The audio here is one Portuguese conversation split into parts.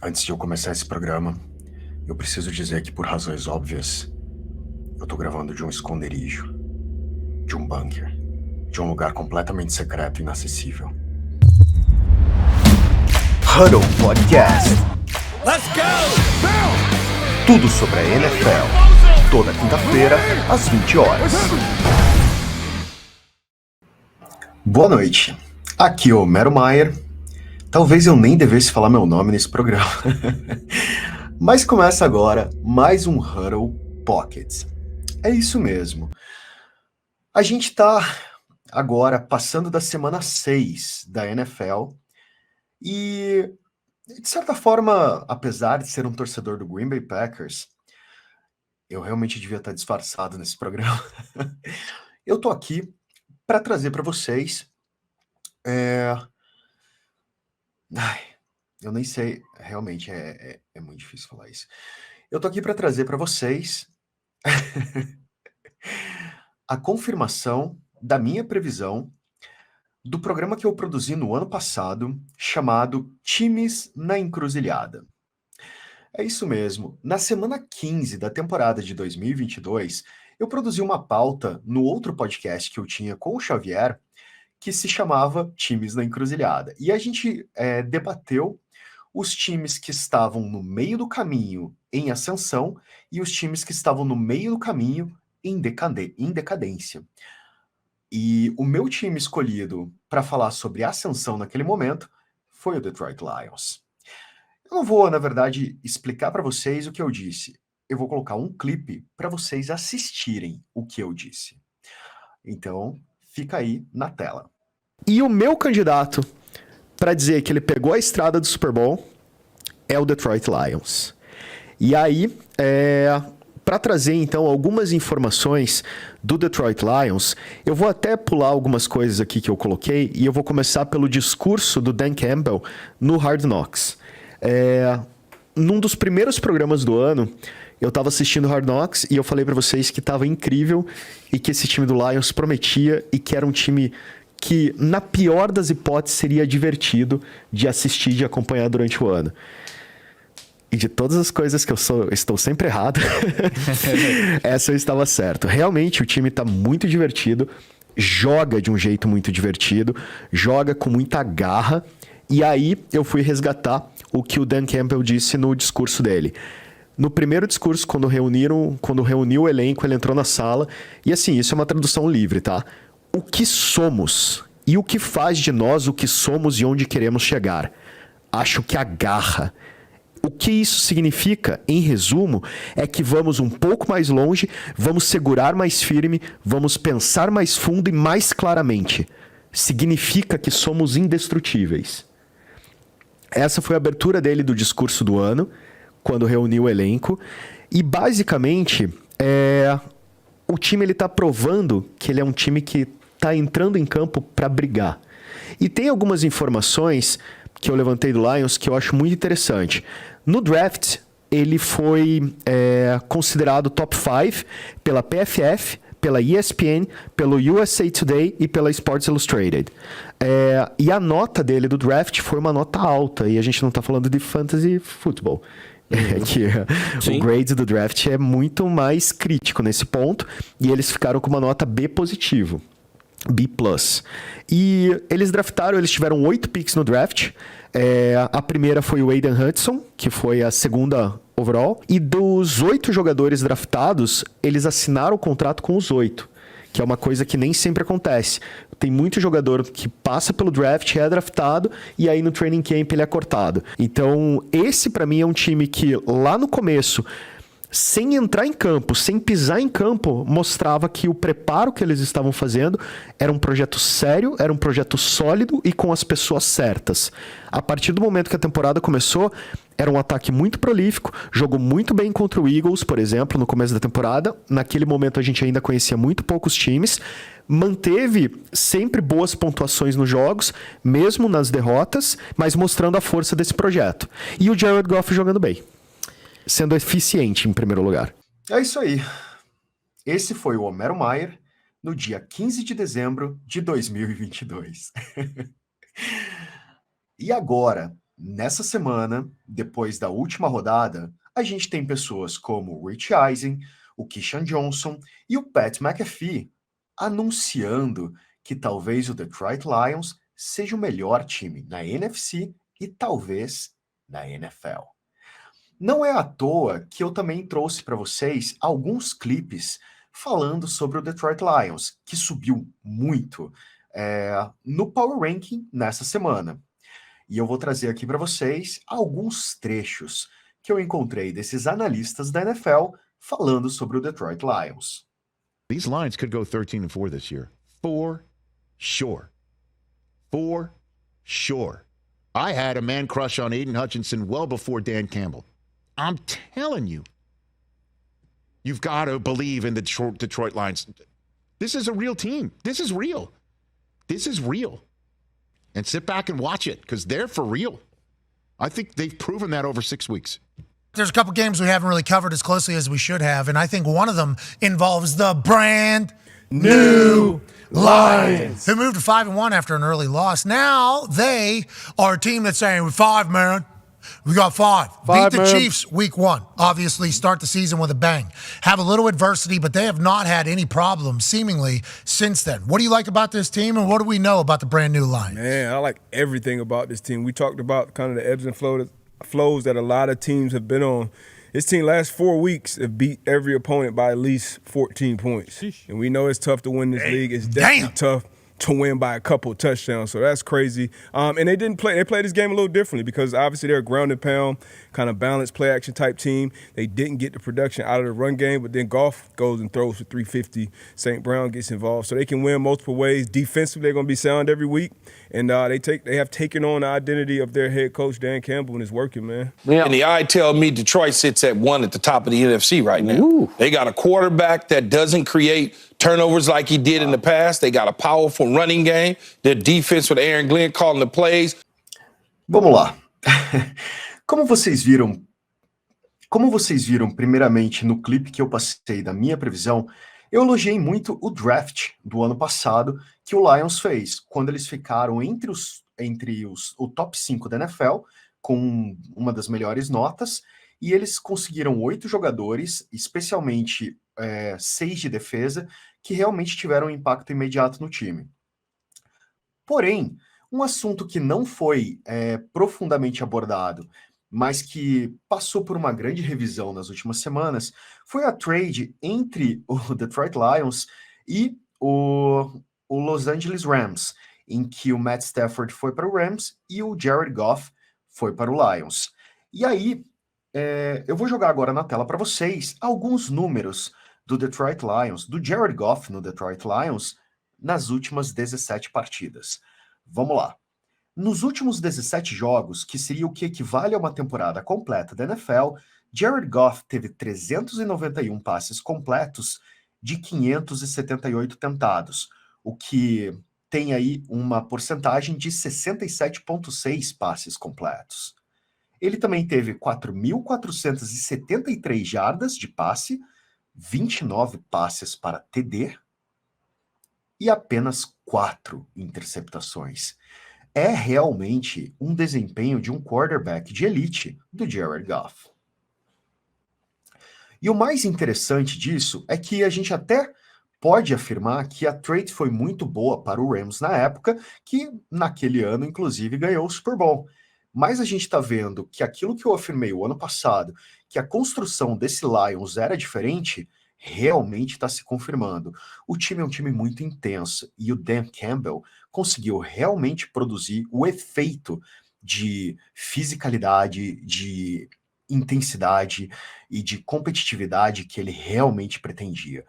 Antes de eu começar esse programa, eu preciso dizer que, por razões óbvias, eu tô gravando de um esconderijo, de um bunker, de um lugar completamente secreto e inacessível. Huddle Podcast. Let's go! Tudo sobre a NFL. Toda quinta-feira, às 20 horas. Boa noite. Aqui é o Mero Maier. Talvez eu nem devesse falar meu nome nesse programa. Mas começa agora mais um Huddle Pockets. É isso mesmo. A gente tá agora passando da semana 6 da NFL e, de certa forma, apesar de ser um torcedor do Green Bay Packers, eu realmente devia estar disfarçado nesse programa. Eu tô aqui para trazer para vocês. Ai, eu nem sei, realmente é muito difícil falar isso. Eu tô aqui para trazer para vocês a confirmação da minha previsão do programa que eu produzi no ano passado, chamado Times na Encruzilhada. É isso mesmo. Na semana 15 da temporada de 2022, eu produzi uma pauta no outro podcast que eu tinha com o Xavier, que se chamava Times na Encruzilhada. E a gente debateu os times que estavam no meio do caminho em ascensão e os times que estavam no meio do caminho em decadência. E o meu time escolhido para falar sobre ascensão naquele momento foi o Detroit Lions. Eu não vou, na verdade, explicar para vocês o que eu disse. Eu vou colocar um clipe para vocês assistirem o que eu disse. Então, fica aí na tela. E o meu candidato para dizer que ele pegou a estrada do Super Bowl é o Detroit Lions. E aí, para trazer então algumas informações do Detroit Lions, eu vou até pular algumas coisas aqui que eu coloquei e eu vou começar pelo discurso do Dan Campbell no Hard Knocks. Num dos primeiros programas do ano, eu estava assistindo Hard Knocks e eu falei para vocês que estava incrível e que esse time do Lions prometia e que era um time que, na pior das hipóteses, seria divertido de assistir e de acompanhar durante o ano. E de todas as coisas que estou sempre errado, essa eu estava certo. Realmente, o time está muito divertido, joga de um jeito muito divertido, joga com muita garra. E aí, eu fui resgatar o que o Dan Campbell disse no discurso dele. No primeiro discurso, quando reuniu o elenco, ele entrou na sala. E assim, isso é uma tradução livre, tá? O que somos e o que faz de nós o que somos e onde queremos chegar? Acho que a garra. O que isso significa, em resumo, é que vamos um pouco mais longe, vamos segurar mais firme, vamos pensar mais fundo e mais claramente. Significa que somos indestrutíveis. Essa foi a abertura dele do discurso do ano, quando reuniu o elenco. E, basicamente, o time está provando que ele é um time que está entrando em campo para brigar. E tem algumas informações que eu levantei do Lions que eu acho muito interessante. No draft, ele foi considerado top 5 pela PFF, pela ESPN, pelo USA Today e pela Sports Illustrated. E a nota dele do draft foi uma nota alta, e a gente não está falando de fantasy football. O grade do draft é muito mais crítico nesse ponto, e eles ficaram com uma nota B positivo. B+. E eles tiveram 8 picks no draft. A primeira foi o Aidan Hutchinson, que foi a segunda overall. E dos 8 jogadores draftados, eles assinaram o contrato com os 8, que é uma coisa que nem sempre acontece. Tem muito jogador que passa pelo draft, é draftado, e aí no training camp ele é cortado. Então, esse pra mim é um time que lá no começo, sem entrar em campo, sem pisar em campo, mostrava que o preparo que eles estavam fazendo era um projeto sério, era um projeto sólido e com as pessoas certas. A partir do momento que a temporada começou, era um ataque muito prolífico, jogou muito bem contra o Eagles, por exemplo, no começo da temporada. Naquele momento a gente ainda conhecia muito poucos times, manteve sempre boas pontuações nos jogos, mesmo nas derrotas, mas mostrando a força desse projeto. E o Jared Goff jogando bem, sendo eficiente em primeiro lugar. É isso aí. Esse foi o Homero Maier no dia 15 de dezembro de 2022. E agora, nessa semana, depois da última rodada, a gente tem pessoas como o Rich Eisen, o Keyshawn Johnson e o Pat McAfee anunciando que talvez o Detroit Lions seja o melhor time na NFC e talvez na NFL. Não é à toa que eu também trouxe para vocês alguns clipes falando sobre o Detroit Lions, que subiu muito no Power Ranking nessa semana. E eu vou trazer aqui para vocês alguns trechos que eu encontrei desses analistas da NFL falando sobre o Detroit Lions. These Lions could go 13-4 this year. For sure. For sure. I had a man crush on Aiden Hutchinson well before Dan Campbell. I'm telling you. You've got to believe in the Detroit Lions. This is a real team. This is real. This is real. And sit back and watch it because they're for real. I think they've proven that over 6 weeks. There's a couple games we haven't really covered as closely as we should have, and I think one of them involves the brand new Lions, who moved to 5-1 after an early loss. Now they are a team that's saying, we're 5, man. We got 5. Beat the Chiefs week 1. Obviously, start the season with a bang. Have a little adversity, but they have not had any problems, seemingly, since then. What do you like about this team, and what do we know about the brand new Lions? Man, I like everything about this team. We talked about kind of the ebbs and flows that a lot of teams have been on. This team last 4 weeks have beat every opponent by at least 14 points. And we know it's tough to win this league. It's definitely tough to win by a couple touchdowns, so that's crazy. And they played this game a little differently because obviously they're a ground and pound, kind of balanced play action type team. They didn't get the production out of the run game, but then Goff goes and throws for 350. St. Brown gets involved, so they can win multiple ways. Defensively, they're going to be sound every week, and they have taken on the identity of their head coach Dan Campbell, and it's working, man. Yeah. And the eye tell me Detroit sits at 1 at the top of the NFC right now. Ooh. They got a quarterback that doesn't create turnovers like he did in the past. They got a powerful running game. Their defense with Aaron Glenn calling the plays. Vamos lá. Como vocês viram primeiramente no clipe que eu passei da minha previsão, eu elogiei muito o draft do ano passado que o Lions fez, quando eles ficaram entre o top 5 da NFL, com uma das melhores notas, e eles conseguiram 8 jogadores, especialmente 6 de defesa, que realmente tiveram um impacto imediato no time. Porém, um assunto que não foi profundamente abordado, mas que passou por uma grande revisão nas últimas semanas, foi a trade entre o Detroit Lions e o Los Angeles Rams, em que o Matt Stafford foi para o Rams e o Jared Goff foi para o Lions. E aí, eu vou jogar agora na tela para vocês alguns números do Detroit Lions, do Jared Goff no Detroit Lions, nas últimas 17 partidas. Vamos lá. Nos últimos 17 jogos, que seria o que equivale a uma temporada completa da NFL, Jared Goff teve 391 passes completos de 578 tentados, o que tem aí uma porcentagem de 67,6 passes completos. Ele também teve 4.473 jardas de passe, 29 passes para TD e apenas 4 interceptações. É realmente um desempenho de um quarterback de elite do Jared Goff. E o mais interessante disso é que a gente até pode afirmar que a trade foi muito boa para o Rams na época, que naquele ano, inclusive, ganhou o Super Bowl. Mas a gente está vendo que aquilo que eu afirmei o ano passado, que a construção desse Lions era diferente, realmente está se confirmando. O time é um time muito intenso e o Dan Campbell conseguiu realmente produzir o efeito de fisicalidade, de intensidade e de competitividade que ele realmente pretendia.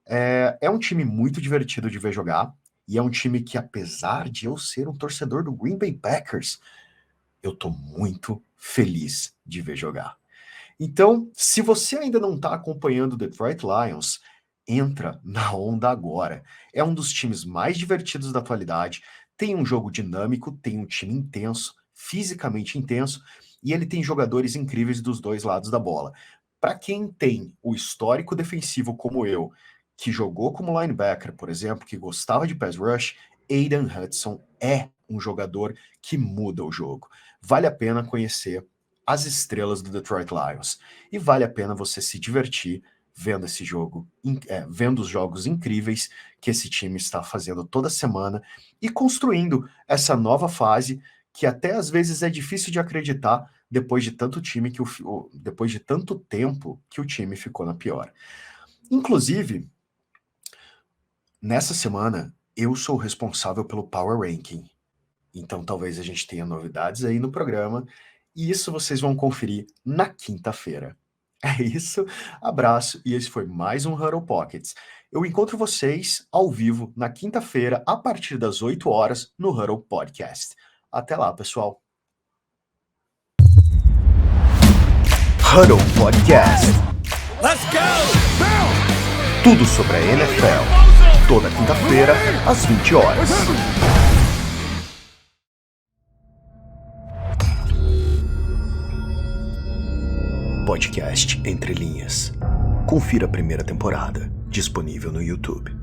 É um time muito divertido de ver jogar e é um time que, apesar de eu ser um torcedor do Green Bay Packers, eu tô muito feliz de ver jogar. Então, se você ainda não está acompanhando o Detroit Lions, entra na onda agora. É um dos times mais divertidos da atualidade, tem um jogo dinâmico, tem um time intenso, fisicamente intenso, e ele tem jogadores incríveis dos dois lados da bola. Para quem tem o histórico defensivo como eu, que jogou como linebacker, por exemplo, que gostava de pass rush, Aiden Hudson é um jogador que muda o jogo. vale a pena conhecer as estrelas do Detroit Lions. E vale a pena você se divertir vendo esse jogo, vendo os jogos incríveis que esse time está fazendo toda semana e construindo essa nova fase que até às vezes é difícil de acreditar depois de tanto depois de tanto tempo que o time ficou na pior. Inclusive, nessa semana eu sou responsável pelo Power Ranking. Então talvez a gente tenha novidades aí no programa e isso vocês vão conferir na quinta-feira. É isso, abraço e esse foi mais um Huddle Pockets. Eu encontro vocês ao vivo na quinta-feira a partir das 8 horas no Huddle Podcast. Até lá, pessoal. Huddle Podcast. Let's go! Tudo sobre a NFL. Toda quinta-feira, às 20 horas. Podcast Entre Linhas. Confira a primeira temporada, disponível no YouTube.